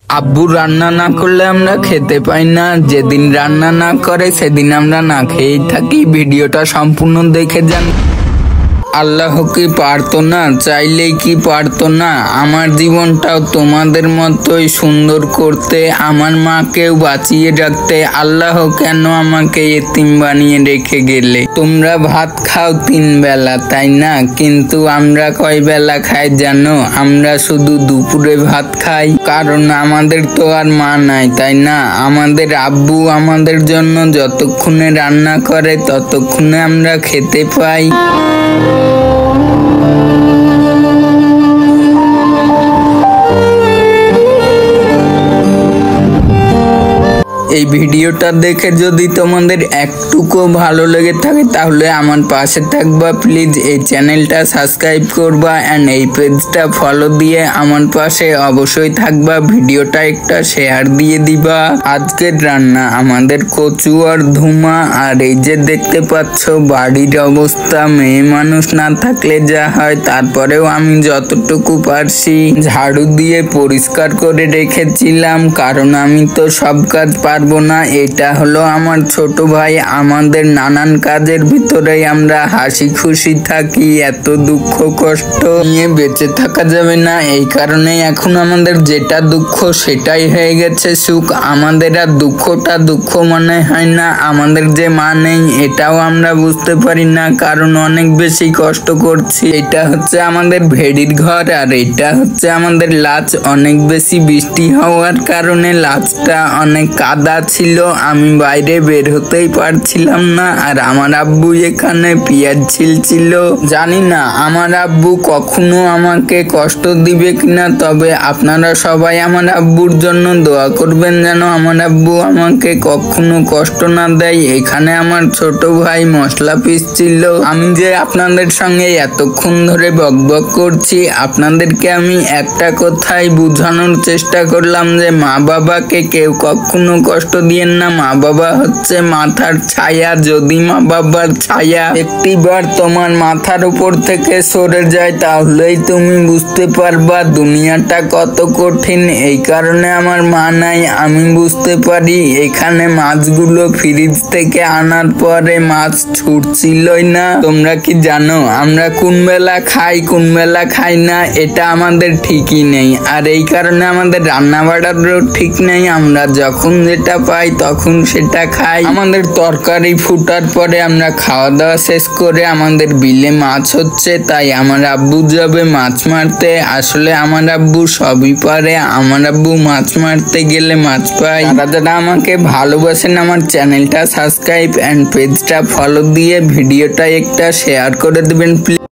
আব্বু রান্না না করলে আমরা খেতে পাই না। যেদিন রান্না না করে সেদিন আমরা না খেয়েই থাকি। ভিডিওটা সম্পূর্ণ দেখে যান। আল্লাহ কি পারতো না? চাইলেই কি পারতো না আমার জীবনটাও তোমাদের মতোই সুন্দর করতে, আমার মাকেও বাঁচিয়ে রাখতে? আল্লাহ কেন আমাকে এতিম বানিয়ে রেখে গেলে? তোমরা ভাত খাও 3 বেলা, তাই না? কিন্তু আমরা কয় বেলা খাই জানো? আমরা শুধু দুপুরে ভাত খাই, কারণ আমাদের তো আর মা নাই, তাই না? আমাদের আব্বু আমাদের জন্য যতক্ষণে রান্না করে ততক্ষণে আমরা খেতে পাই। এই ভিডিওটা দেখে যদি তোমাদের একটুকু ভালো লেগে থাকে তাহলে আমার পাশে থাকবা, প্লিজ এই চ্যানেলটা সাবস্ক্রাইব করবা এন্ড এই পেজটা ফলো দিয়ে আমার পাশে অবশ্যই থাকবা। ভিডিওটা একটা শেয়ার দিয়ে দিবা। আজকের রান্না আমাদের কচু আর ধুমা। আর এই যে দেখতে পাচ্ছ বাড়ির অবস্থা, মেয়ে মানুষ না থাকলে যা হয়, তারপরেও আমি যতটুকু পারছি ঝাড়ু দিয়ে পরিষ্কার করে রেখেছিলাম, কারণ আমি তো সব কাজ পারবো না। এটা হলো আমার ছোট ভাই। আমাদের নানান কাজের ভিতরেই আমরা হাসি খুশি থাকি, এত দুঃখ কষ্ট নিয়ে বেঁচে থাকা যাবে না। এই কারণে এখন আমাদের যেটা দুঃখ সেটাই হয়ে গেছে সুখ। আমাদের আর দুঃখটা দুঃখ মনে হয় না। আমাদের যে মা নেই এটাও আমরা বুঝতে পারি না, কারণ অনেক বেশি কষ্ট করছি। এটা হচ্ছে আমাদের ভেড়ির ঘর আর এটা হচ্ছে আমাদের লাচ। অনেক বেশি বৃষ্টি হওয়ার কারণে লাচটা অনেক কাদা ছিল, আমি বাইরে বের হতেই পারছিলাম না। আর আমার আব্বু এখানে পেঁয়াজ ছিলছিল। জানি না আমার আব্বু কখনো আমাকে কষ্ট দিবে কিনা, তবে আপনারা সবাই আমার আব্বুর জন্য দোয়া করবেন যেন আমার আব্বু আমাকে কখনো কষ্ট না দেয়। এখানে আমার ছোট ভাই মশলা পিসছিল। আমি যে আপনাদের সঙ্গে এতক্ষণ ধরে বকবক করছি, আপনাদেরকে আমি একটা কথাই বোঝানোর চেষ্টা করলাম যে মা বাবাকে কেউ কখনো কষ্ট দিয়েন না। মা বাবা হচ্ছে মাথার ছায়া। যদি মা বাবার ছায়া একটিবার তোমার মাথার উপর থেকে সরে যায় তাহলেই তুমি বুঝতে পারবা দুনিয়াটা কত কঠিন। এই কারণে আমার মা নাই, আমি বুঝতে পারি। এখানে মাছগুলো ফ্রিজ থেকে আনার পরে মাছ ছুটছিলই না। তোমরা কি জানো আমরা কোন বেলা খাই কোন বেলা খাই না? এটা আমাদের ঠিকই নেই। আর এই কারণে আমাদের রান্না বাড়ারও ঠিক নেই। আমরা যখন যেটা পাই তখন সেটা খাই। আমাদের তরকারি ফুটার পরে আমরা খাওয়া দাওয়া শেষ করে আমাদের বিলে মাছ হচ্ছে, তাই আমার আব্বু যাবে মাছ মারতে। আসলে আমার আব্বু সবই পারে। আমার আব্বু মাছ মারতে গেলে মাছ পায়। যারা আমাকে ভালোবাসেন আমার চ্যানেলটা সাবস্ক্রাইব এন্ড পেজটা ফলো দিয়ে ভিডিওটা একটা শেয়ার করে দেবেন প্লিজ।